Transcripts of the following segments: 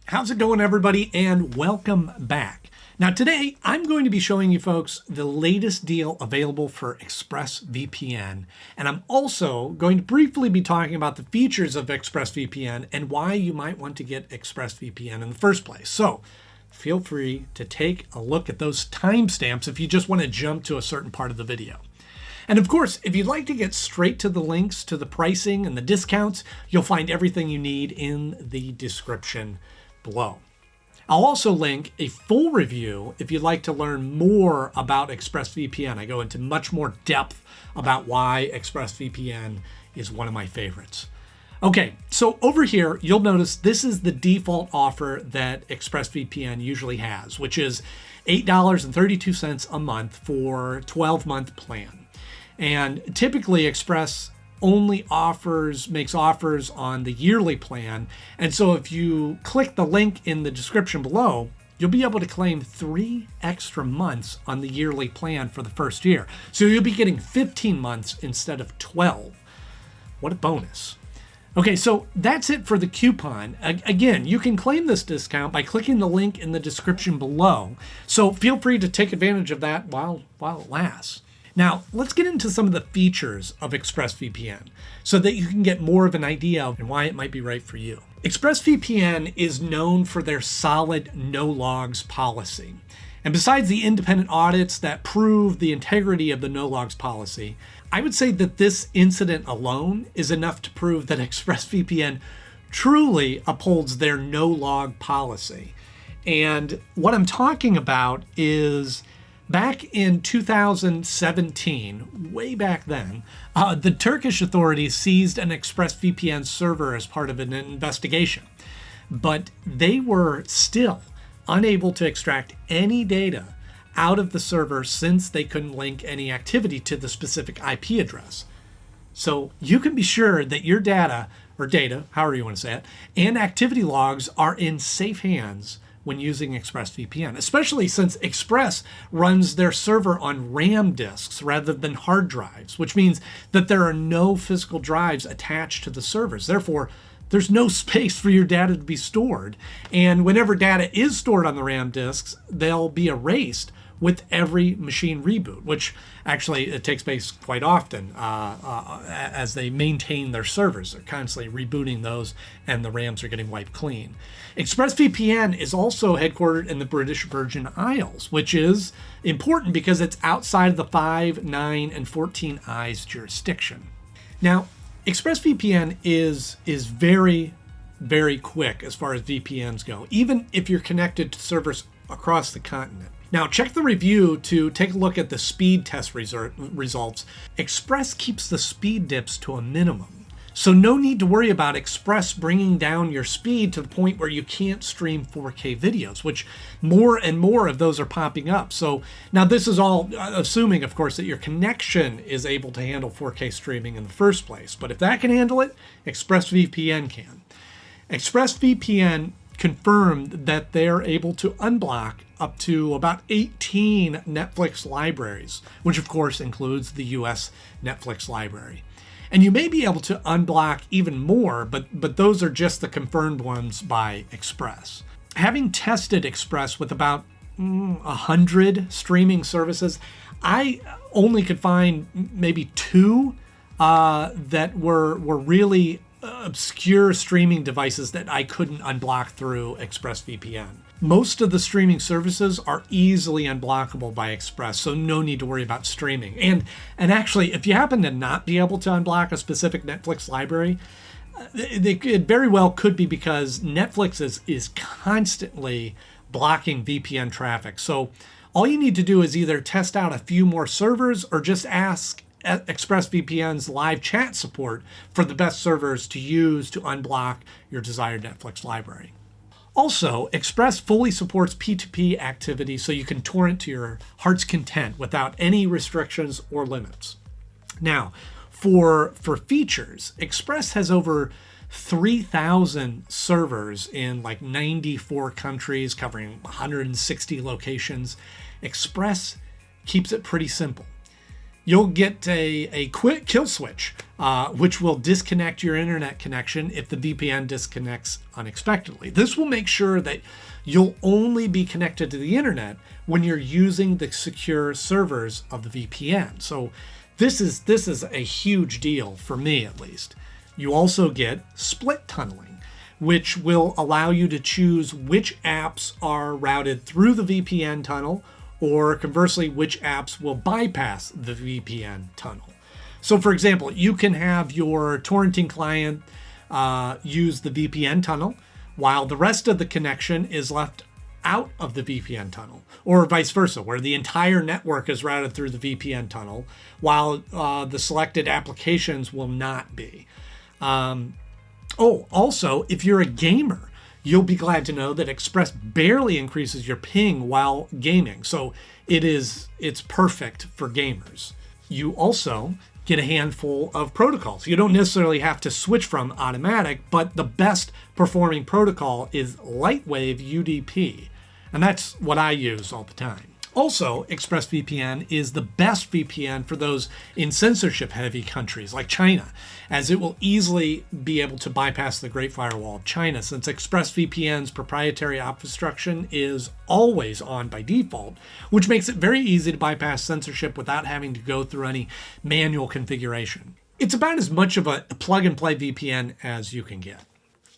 How's it going, everybody, and welcome back. Now today I'm going to be showing you folks the latest deal available for ExpressVPN, and I'm also going to briefly be talking about the features of ExpressVPN and why you might want to get ExpressVPN in the first place. So feel free to take a look at those timestamps if you just want to jump to a certain part of the video. And of course, if you'd like to get straight to the links to the pricing and the discounts, you'll find everything you need in the description below. I'll also link a full review if you'd like to learn more about ExpressVPN. I go into much more depth about why ExpressVPN is one of my favorites. Okay, so over here, you'll notice this is the default offer that ExpressVPN usually has, which is $8.32 a month for a 12-month plan. And typically Express only makes offers on the yearly plan. And so if you click the link in the description below, you'll be able to claim 3 extra months on the yearly plan for the first year. So you'll be getting 15 months instead of 12. What a bonus. Okay, so that's it for the coupon. Again, you can claim this discount by clicking the link in the description below. So feel free to take advantage of that while it lasts. Now, let's get into some of the features of ExpressVPN so that you can get more of an idea of why it might be right for you. ExpressVPN is known for their solid no logs policy. And besides the independent audits that prove the integrity of the no logs policy, I would say that this incident alone is enough to prove that ExpressVPN truly upholds their no log policy. And what I'm talking about is back in 2017, way back then, the Turkish authorities seized an ExpressVPN server as part of an investigation. But they were still unable to extract any data out of the server since they couldn't link any activity to the specific IP address. So you can be sure that your data, however you want to say it, and activity logs are in safe hands when using ExpressVPN, especially since Express runs their server on RAM disks rather than hard drives, which means that there are no physical drives attached to the servers. Therefore, there's no space for your data to be stored. And whenever data is stored on the RAM disks, they'll be erased with every machine reboot, which actually it takes place quite often as they maintain their servers. They're constantly rebooting those and the RAMs are getting wiped clean. ExpressVPN is also headquartered in the British Virgin Isles, which is important because it's outside of the 5, 9, and 14 Eyes jurisdiction. Now, ExpressVPN is very, very quick as far as VPNs go, even if you're connected to servers across the continent. Now, check the review to take a look at the speed test results. Express keeps the speed dips to a minimum, so no need to worry about Express bringing down your speed to the point where you can't stream 4K videos, which more and more of those are popping up. So now this is all assuming, of course, that your connection is able to handle 4K streaming in the first place. But if that can handle it, ExpressVPN can. ExpressVPN confirmed that they're able to unblock up to about 18 Netflix libraries, which of course includes the US Netflix library. And you may be able to unblock even more, but those are just the confirmed ones by Express. Having tested Express with about 100 streaming services, I only could find maybe 2 that were really obscure streaming devices that I couldn't unblock through ExpressVPN. Most of the streaming services are easily unblockable by Express, so no need to worry about streaming. And actually, if you happen to not be able to unblock a specific Netflix library, it very well could be because Netflix is constantly blocking VPN traffic. So all you need to do is either test out a few more servers or just ask ExpressVPN's live chat support for the best servers to use to unblock your desired Netflix library. Also, Express fully supports P2P activity so you can torrent to your heart's content without any restrictions or limits. Now, for features, Express has over 3,000 servers in like 94 countries covering 160 locations. Express keeps it pretty simple. You'll get a quick kill switch, which will disconnect your internet connection if the VPN disconnects unexpectedly. This will make sure that you'll only be connected to the internet when you're using the secure servers of the VPN. So this is a huge deal for me, at least. You also get split tunneling, which will allow you to choose which apps are routed through the VPN tunnel, or conversely, which apps will bypass the VPN tunnel. So for example, you can have your torrenting client use the VPN tunnel while the rest of the connection is left out of the VPN tunnel, or vice versa, where the entire network is routed through the VPN tunnel while the selected applications will not be. Also, if you're a gamer, you'll be glad to know that Express barely increases your ping while gaming. So it's perfect for gamers. You also get a handful of protocols. You don't necessarily have to switch from automatic, but the best performing protocol is Lightwave UDP. And that's what I use all the time. Also, ExpressVPN is the best VPN for those in censorship-heavy countries like China, as it will easily be able to bypass the Great Firewall of China, since ExpressVPN's proprietary obfuscation is always on by default, which makes it very easy to bypass censorship without having to go through any manual configuration. It's about as much of a plug-and-play VPN as you can get.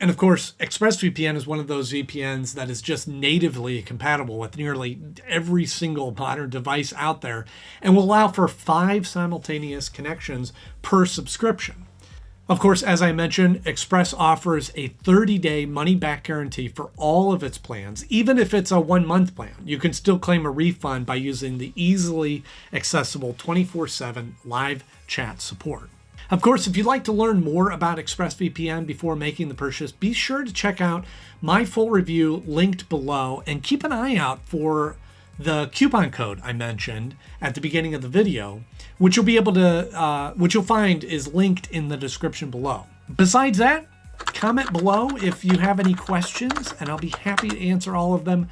And of course, ExpressVPN is one of those VPNs that is just natively compatible with nearly every single modern device out there and will allow for 5 simultaneous connections per subscription. Of course, as I mentioned, Express offers a 30-day money-back guarantee for all of its plans. Even if it's a 1-month plan, you can still claim a refund by using the easily accessible 24/7 live chat support. Of course, if you'd like to learn more about ExpressVPN before making the purchase, be sure to check out my full review linked below and keep an eye out for the coupon code I mentioned at the beginning of the video, which you'll find is linked in the description below. Besides that, comment below if you have any questions, and I'll be happy to answer all of them.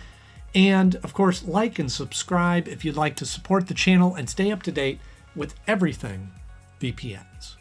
And of course, like and subscribe if you'd like to support the channel and stay up to date with everything VPNs.